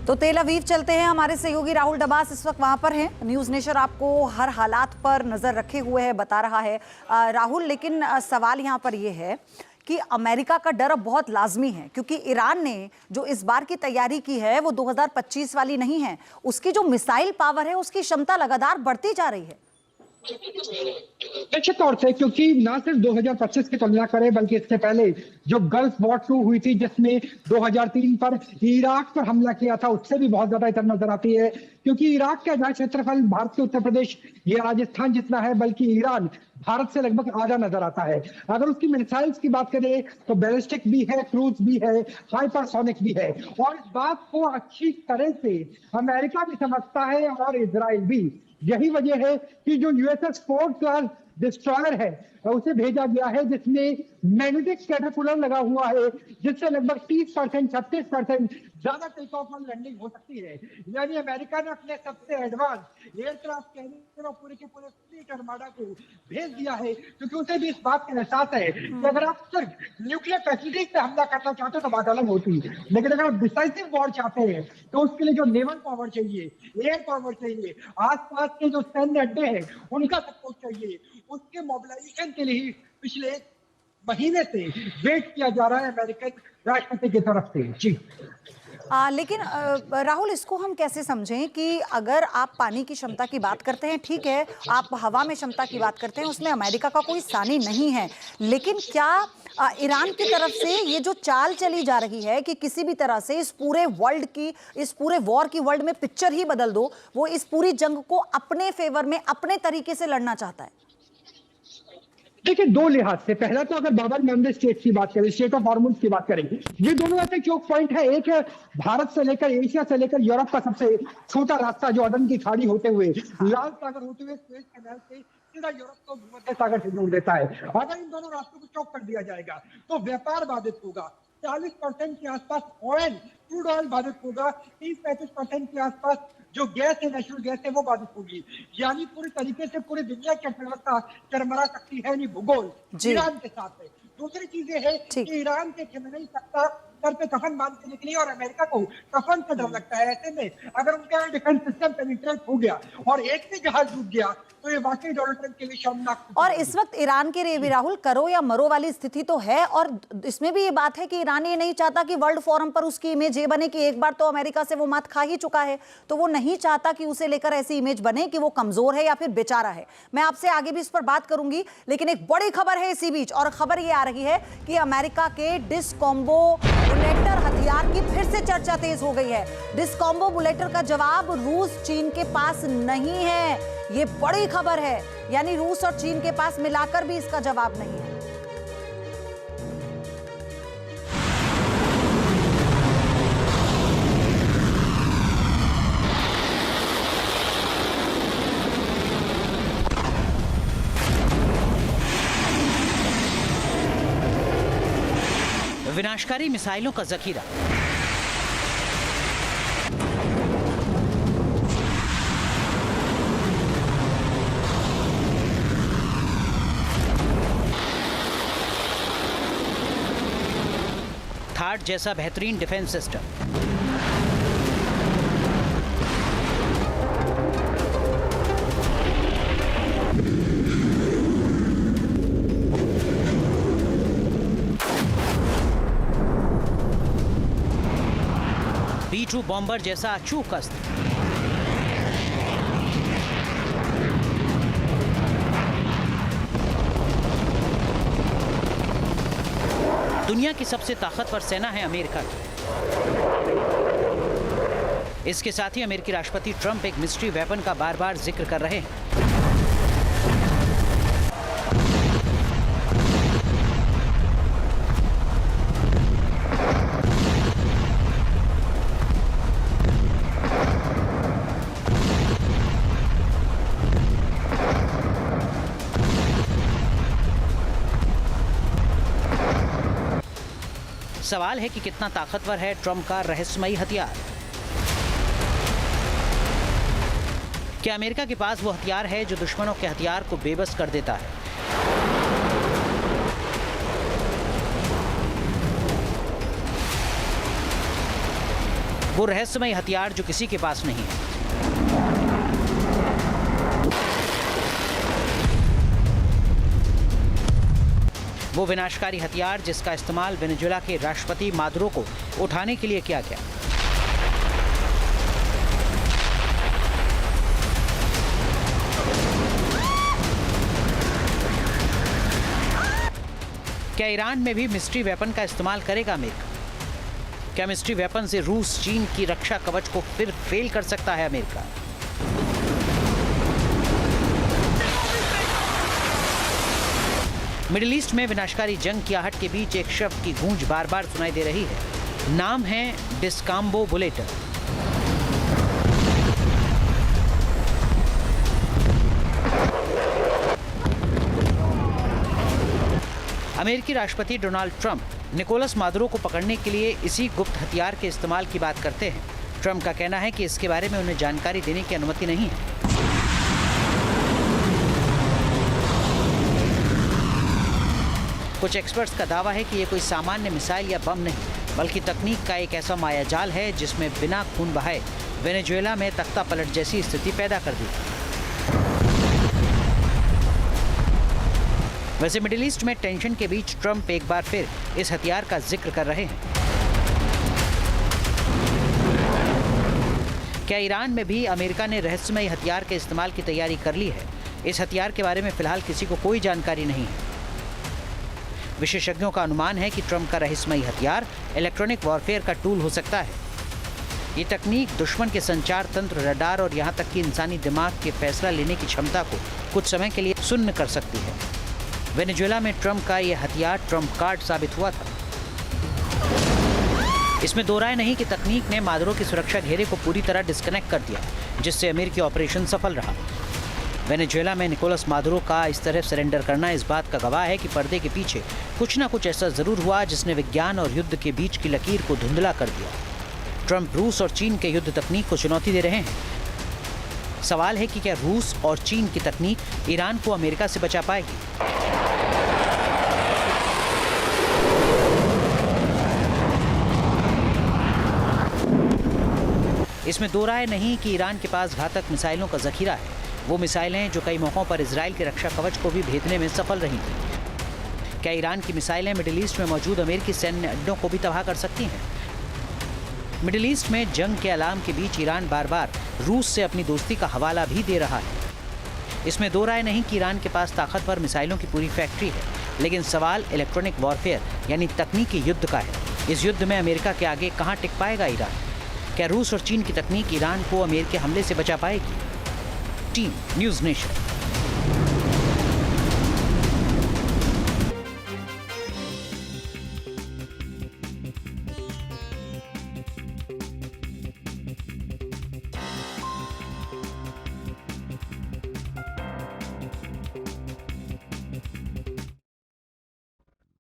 तो तेल अवीव चलते हैं। हमारे सहयोगी राहुल डबास इस वक्त वहां पर हैं। न्यूज़ नेशन आपको हर हालात पर नजर रखे हुए है, बता रहा है राहुल। लेकिन सवाल यहां पर यह है कि अमेरिका का डर अब बहुत लाजमी है, क्योंकि ईरान ने जो इस बार की तैयारी की है वो 2025 वाली नहीं है। उसकी जो मिसाइल पावर है, उसकी क्षमता लगातार बढ़ती जा रही है। निश्चित तौर से, क्योंकि ना सिर्फ 2025 की तुलना करें बल्कि इससे पहले जो गल्फ वॉर 2 हुई थी, जिसमें 2003 पर इराक पर हमला किया था, उससे भी बहुत ज्यादा इतर नजर आती है। क्योंकि इराक का आधा क्षेत्रफल भारत के उत्तर प्रदेश या राजस्थान जितना है, बल्कि ईरान भारत से लगभग आधा नजर आता है। अगर उसकी मिसाइल्स की बात करें तो बैलिस्टिक भी है, क्रूज भी है, हाइपरसोनिक भी है। और इस बात को अच्छी तरह से अमेरिका भी समझता है और इजराइल भी। यही वजह है कि जो यूएसएस फोर्ड क्लास डिस्ट्रॉयर है उसे भेजा गया है, जिसमें मैग्नेटिक कैटरपिलर लगा हुआ है, जिससे लगभग 30% 36% ज्यादा टेक ऑफ और लैंडिंग हो सकती है। यानी अमेरिका ने अपने सबसे एडवांस एयरक्राफ्ट कैरियर और पूरे के पूरे फ्लीट आर्माडा को भेज दिया है, क्योंकि उसे भी इस बात का एहसास है कि अगर आप सिर्फ न्यूक्लियर फैसिलिटीज पे हमला करना चाहते हो तो बात अलग होती है, लेकिन अगर आप डिसाइसिव वॉर चाहते हैं तो उसके लिए जो नेवल पावर चाहिए, एयर पावर चाहिए, आसपास के जो सैन्य अड्डे हैं उनका सपोर्ट चाहिए, उसके मोबिलाइजेशन के लिए पिछले महीने से वेट किया जा रहा है अमेरिकन राष्ट्रपति की तरफ से। जी लेकिन राहुल, इसको हम कैसे समझें कि अगर आप पानी की क्षमता की बात करते हैं, ठीक है, आप हवा में क्षमता की बात करते हैं, उसमें अमेरिका का कोई सानी नहीं है, लेकिन क्या ईरान की तरफ से ये जो चाल चली जा रही है कि किसी भी तरह से इस पूरे वर्ल्ड की, इस पूरे वॉर की वर्ल्ड में पिक्चर ही बदल दो, वो इस पूरी जंग को अपने फेवर में अपने तरीके से लड़ना चाहता है? देखिए, दो लिहाज से। पहला तो अगर बाबर मेंडेस स्टेट की बात करें, स्टेट ऑफ हॉर्मुज की बात करें, ये दोनों ऐसे चौक पॉइंट है। एक है भारत से लेकर एशिया से लेकर यूरोप का सबसे छोटा रास्ता, जो अदन की खाड़ी होते हुए लाल सागर होते हुए सुएज कैनाल से सीधा यूरोप को भूमध्य सागर से जोड़ देता है। अगर इन दोनों रास्तों को चौक कर दिया जाएगा तो व्यापार बाधित होगा। 40% के आसपास ऑयल, क्रूड ऑयल बाधित होगा। 30-35% के आसपास जो गैस है, नेचुरल गैस है, वो बाधित होगी। यानी पूरी तरीके से पूरी दुनिया की अर्थव्यवस्था चरमरा सकती है। भूगोल ईरान के साथ है। दूसरी चीज ये है कि ईरान के खेल नहीं सकता सर पे कफन बांध के निकली, और अमेरिका को कफन से डर लगता है। ऐसे में अगर उनका डिफेंस सिस्टम पेनिट्रेट हो गया और एक भी जहाज डूब गया तो ये वाकई डोनाल्ड ट्रंप के लिए शर्मनाक। और इस वक्त ईरान के लिए भी राहुल करो या मरो वाली स्थिति तो है, और इसमें भी ये बात है कि ईरान ये नहीं चाहता कि वर्ल्ड फोरम पर उसकी इमेज ये बने कि एक बार तो अमेरिका से वो मात खा ही चुका है, तो वो नहीं चाहता कि उसे लेकर ऐसी इमेज बने कि वो कमजोर है या फिर बेचारा है। मैं आपसे आगे भी इस पर बात करूंगी, लेकिन एक बड़ी खबर है इसी बीच, और खबर ये आ रही है कि अमेरिका के डिस्कॉम्बो बुलेटर हथियार की फिर से चर्चा तेज हो गई है। डिस्कॉम्बो बुलेटर का जवाब रूस चीन के पास नहीं है, ये बड़ी खबर है। यानी रूस और चीन के पास मिलाकर भी इसका जवाब नहीं है। विनाशकारी मिसाइलों का जखीरा, थार्ड जैसा बेहतरीन डिफेंस सिस्टम, B-2 बॉम्बर जैसा अचूक अस्त्र, दुनिया की सबसे ताकतवर सेना है अमेरिका की। इसके साथ ही अमेरिकी राष्ट्रपति ट्रंप एक मिस्ट्री वेपन का बार बार जिक्र कर रहे हैं। सवाल है कि कितना ताकतवर है ट्रंप का रहस्यमयी हथियार। क्या अमेरिका के पास वो हथियार है जो दुश्मनों के हथियार को बेबस कर देता है? वो रहस्यमय हथियार जो किसी के पास नहीं है। वो विनाशकारी हथियार जिसका इस्तेमाल वेनेजुएला के राष्ट्रपति मादुरो को उठाने के लिए किया गया। क्या ईरान में भी मिस्ट्री वेपन का इस्तेमाल करेगा अमेरिका? क्या मिस्ट्री वेपन से रूस चीन की रक्षा कवच को फिर फेल कर सकता है अमेरिका? मिडिल ईस्ट में विनाशकारी जंग की आहट के बीच एक शब्द की गूंज बार बार सुनाई दे रही है। नाम है डिस्काम्बोबुलेटर। अमेरिकी राष्ट्रपति डोनाल्ड ट्रंप निकोलस मादुरो को पकड़ने के लिए इसी गुप्त हथियार के इस्तेमाल की बात करते हैं। ट्रंप का कहना है कि इसके बारे में उन्हें जानकारी देने की अनुमति नहीं है। कुछ एक्सपर्ट्स का दावा है कि ये कोई सामान्य मिसाइल या बम नहीं, बल्कि तकनीक का एक ऐसा मायाजाल है जिसमें बिना खून बहाए वेनेजुएला में तख्ता पलट जैसी स्थिति पैदा कर दी। वैसे मिडिल ईस्ट में टेंशन के बीच ट्रंप एक बार फिर इस हथियार का जिक्र कर रहे हैं। क्या ईरान में भी अमेरिका ने रहस्यमय हथियार के इस्तेमाल की तैयारी कर ली है? इस हथियार के बारे में फिलहाल किसी को कोई जानकारी नहीं है। विशेषज्ञों का अनुमान है कि ट्रंप का रहस्यमय हथियार इलेक्ट्रॉनिक वॉरफेयर का टूल हो सकता है। ये तकनीक दुश्मन के संचार तंत्र, रडार और यहाँ तक कि इंसानी दिमाग के फैसला लेने की क्षमता को कुछ समय के लिए सुन्न कर सकती है। वेनेजुएला में ट्रंप का यह हथियार ट्रंप कार्ड साबित हुआ था। इसमें दो राय नहीं कि तकनीक ने मादुरो की सुरक्षा घेरे को पूरी तरह डिस्कनेक्ट कर दिया, जिससे अमेरिकी ऑपरेशन सफल रहा। वेनेजुएला में निकोलस मादुरो का इस तरह सरेंडर करना इस बात का गवाह है कि पर्दे के पीछे कुछ ना कुछ ऐसा जरूर हुआ जिसने विज्ञान और युद्ध के बीच की लकीर को धुंधला कर दिया। ट्रंप रूस और चीन के युद्ध तकनीक को चुनौती दे रहे हैं। सवाल है कि क्या रूस और चीन की तकनीक ईरान को अमेरिका से बचा पाएगी? इसमें दो राय नहीं कि ईरान के पास घातक मिसाइलों का जखीरा है। वो मिसाइलें जो कई मौकों पर इजराइल के रक्षा कवच को भी भेदने में सफल रही थी। क्या ईरान की मिसाइलें मिडिल ईस्ट में मौजूद अमेरिकी सैन्य अड्डों को भी तबाह कर सकती हैं? मिडिल ईस्ट में जंग के अलार्म के बीच ईरान बार बार रूस से अपनी दोस्ती का हवाला भी दे रहा है। इसमें दो राय नहीं कि ईरान के पास ताकतवर मिसाइलों की पूरी फैक्ट्री है, लेकिन सवाल इलेक्ट्रॉनिक वॉरफेयर यानी तकनीकी युद्ध का है। इस युद्ध में अमेरिका के आगे कहां टिक पाएगा ईरान? क्या रूस और चीन की तकनीक ईरान को अमेरिकी हमले से बचा पाएगी? Team news nation.